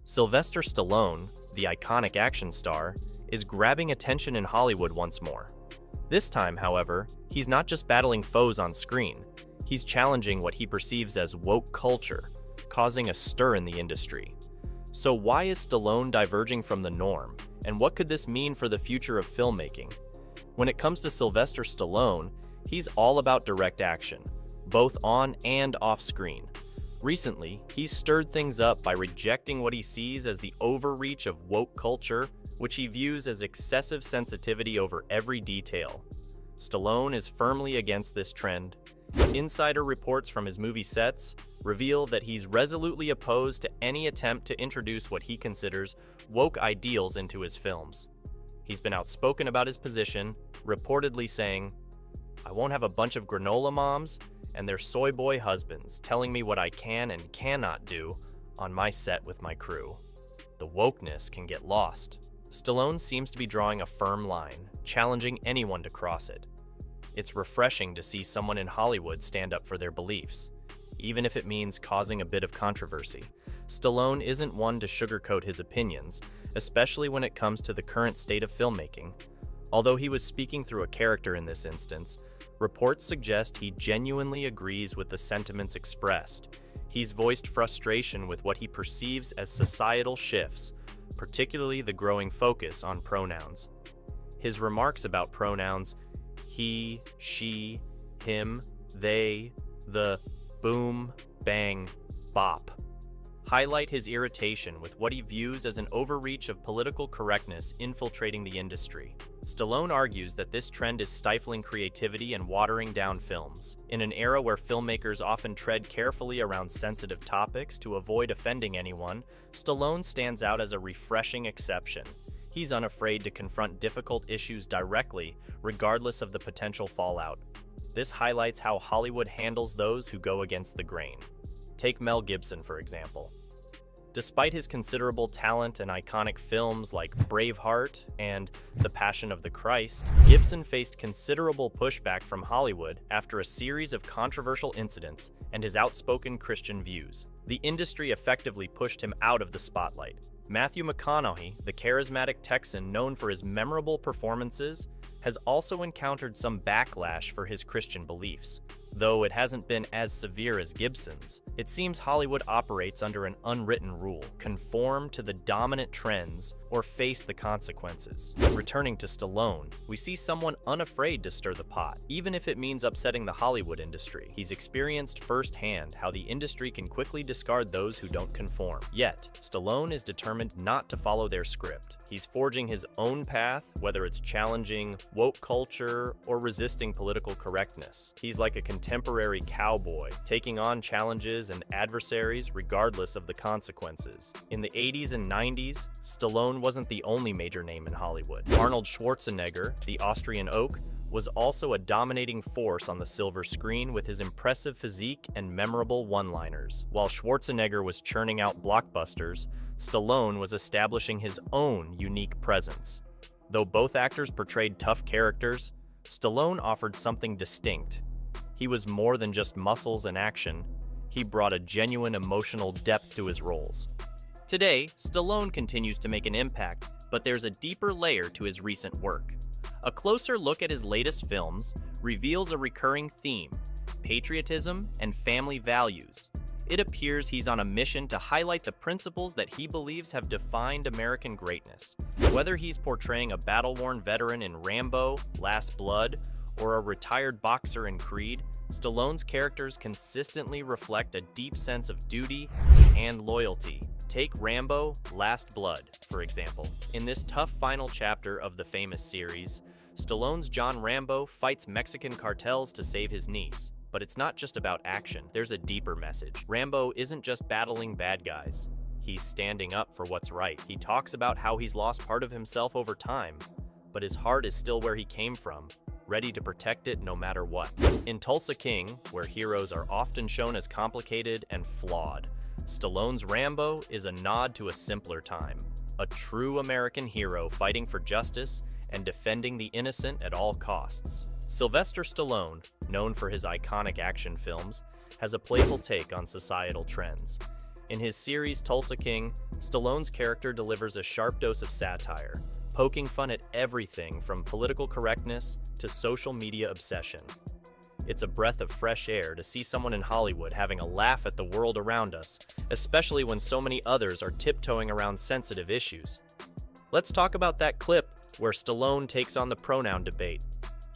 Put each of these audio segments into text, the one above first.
Sylvester Stallone, the iconic action star, is grabbing attention in Hollywood once more. This time, however, he's not just battling foes on screen, he's challenging what he perceives as woke culture, causing a stir in the industry. So why is Stallone diverging from the norm, and what could this mean for the future of filmmaking? When it comes to Sylvester Stallone, he's all about direct action, both on and off screen. Recently, he's stirred things up by rejecting what he sees as the overreach of woke culture, which he views as excessive sensitivity over every detail. Stallone is firmly against this trend. Insider reports from his movie sets reveal that he's resolutely opposed to any attempt to introduce what he considers woke ideals into his films. He's been outspoken about his position, reportedly saying, "I won't have a bunch of granola moms and their soy boy husbands telling me what I can and cannot do on my set with my crew. The wokeness can get lost." Stallone seems to be drawing a firm line, challenging anyone to cross it. It's refreshing to see someone in Hollywood stand up for their beliefs, even if it means causing a bit of controversy. Stallone isn't one to sugarcoat his opinions, especially when it comes to the current state of filmmaking. Although he was speaking through a character in this instance, reports suggest he genuinely agrees with the sentiments expressed. He's voiced frustration with what he perceives as societal shifts, particularly the growing focus on pronouns. His remarks about pronouns he, she, him, they, the, boom, bang, bop highlight his irritation with what he views as an overreach of political correctness infiltrating the industry. Stallone argues that this trend is stifling creativity and watering down films. In an era where filmmakers often tread carefully around sensitive topics to avoid offending anyone, Stallone stands out as a refreshing exception. He's unafraid to confront difficult issues directly, regardless of the potential fallout. This highlights how Hollywood handles those who go against the grain. Take Mel Gibson, for example. Despite his considerable talent and iconic films like Braveheart and The Passion of the Christ, Gibson faced considerable pushback from Hollywood after a series of controversial incidents and his outspoken Christian views. The industry effectively pushed him out of the spotlight. Matthew McConaughey, the charismatic Texan known for his memorable performances, has also encountered some backlash for his Christian beliefs. Though it hasn't been as severe as Gibson's, it seems Hollywood operates under an unwritten rule: conform to the dominant trends or face the consequences. Returning to Stallone, we see someone unafraid to stir the pot, even if it means upsetting the Hollywood industry. He's experienced firsthand how the industry can quickly discard those who don't conform. Yet, Stallone is determined not to follow their script. He's forging his own path, whether it's challenging woke culture or resisting political correctness. He's like a contemporary cowboy, taking on challenges and adversaries regardless of the consequences. In the 80s and 90s, Stallone wasn't the only major name in Hollywood. Arnold Schwarzenegger, the Austrian oak, was also a dominating force on the silver screen with his impressive physique and memorable one-liners. While Schwarzenegger was churning out blockbusters, Stallone was establishing his own unique presence. Though both actors portrayed tough characters, Stallone offered something distinct. He was more than just muscles and action. He brought a genuine emotional depth to his roles. Today, Stallone continues to make an impact, but there's a deeper layer to his recent work. A closer look at his latest films reveals a recurring theme: patriotism and family values. It appears he's on a mission to highlight the principles that he believes have defined American greatness. Whether he's portraying a battle-worn veteran in Rambo, Last Blood, or a retired boxer in Creed, Stallone's characters consistently reflect a deep sense of duty and loyalty. Take Rambo, Last Blood, for example. In this tough final chapter of the famous series, Stallone's John Rambo fights Mexican cartels to save his niece. But it's not just about action, there's a deeper message. Rambo isn't just battling bad guys. He's standing up for what's right. He talks about how he's lost part of himself over time, but his heart is still where he came from, ready to protect it no matter what. In Tulsa King, where heroes are often shown as complicated and flawed, Stallone's Rambo is a nod to a simpler time. A true American hero fighting for justice and defending the innocent at all costs. Sylvester Stallone, known for his iconic action films, has a playful take on societal trends. In his series Tulsa King, Stallone's character delivers a sharp dose of satire, poking fun at everything from political correctness to social media obsession. It's a breath of fresh air to see someone in Hollywood having a laugh at the world around us, especially when so many others are tiptoeing around sensitive issues. Let's talk about that clip where Stallone takes on the pronoun debate.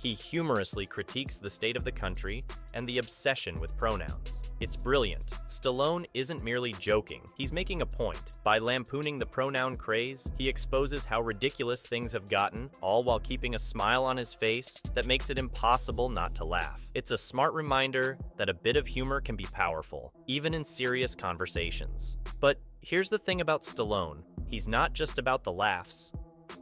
He humorously critiques the state of the country and the obsession with pronouns. It's brilliant. Stallone isn't merely joking, he's making a point. By lampooning the pronoun craze, he exposes how ridiculous things have gotten, all while keeping a smile on his face that makes it impossible not to laugh. It's a smart reminder that a bit of humor can be powerful, even in serious conversations. But here's the thing about Stallone, he's not just about the laughs.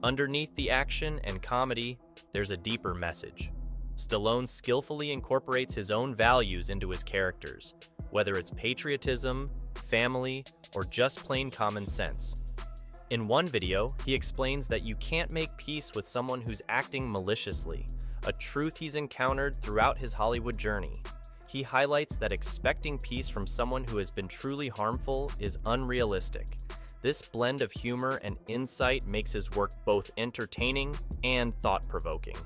Underneath the action and comedy, there's a deeper message. Stallone skillfully incorporates his own values into his characters, whether it's patriotism, family, or just plain common sense. In one video, he explains that you can't make peace with someone who's acting maliciously, a truth he's encountered throughout his Hollywood journey. He highlights that expecting peace from someone who has been truly harmful is unrealistic. This blend of humor and insight makes his work both entertaining and thought-provoking.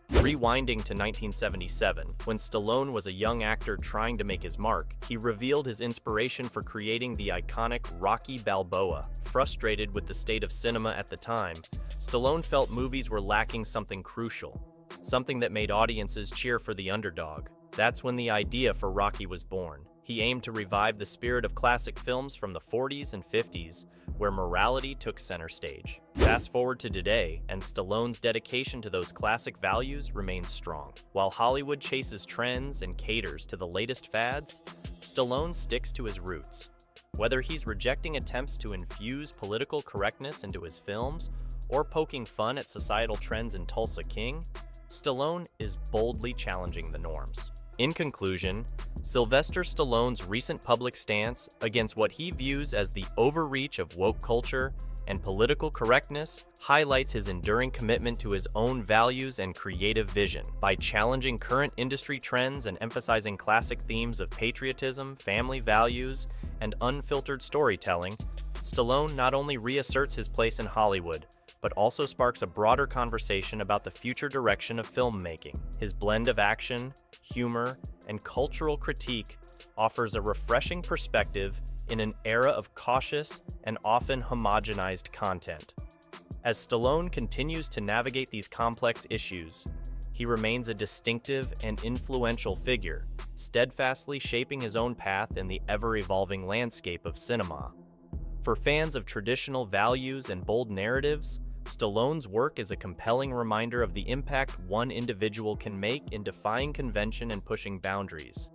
Rewinding to 1977, when Stallone was a young actor trying to make his mark, he revealed his inspiration for creating the iconic Rocky Balboa. Frustrated with the state of cinema at the time, Stallone felt movies were lacking something crucial, something that made audiences cheer for the underdog. That's when the idea for Rocky was born. He aimed to revive the spirit of classic films from the 40s and 50s, where morality took center stage. Fast forward to today, and Stallone's dedication to those classic values remains strong. While Hollywood chases trends and caters to the latest fads, Stallone sticks to his roots. Whether he's rejecting attempts to infuse political correctness into his films, or poking fun at societal trends in Tulsa King, Stallone is boldly challenging the norms. In conclusion, Sylvester Stallone's recent public stance against what he views as the overreach of woke culture and political correctness highlights his enduring commitment to his own values and creative vision. By challenging current industry trends and emphasizing classic themes of patriotism, family values, and unfiltered storytelling, Stallone not only reasserts his place in Hollywood, but also sparks a broader conversation about the future direction of filmmaking. His blend of action, humor, and cultural critique offers a refreshing perspective in an era of cautious and often homogenized content. As Stallone continues to navigate these complex issues, he remains a distinctive and influential figure, steadfastly shaping his own path in the ever-evolving landscape of cinema. For fans of traditional values and bold narratives, Stallone's work is a compelling reminder of the impact one individual can make in defying convention and pushing boundaries.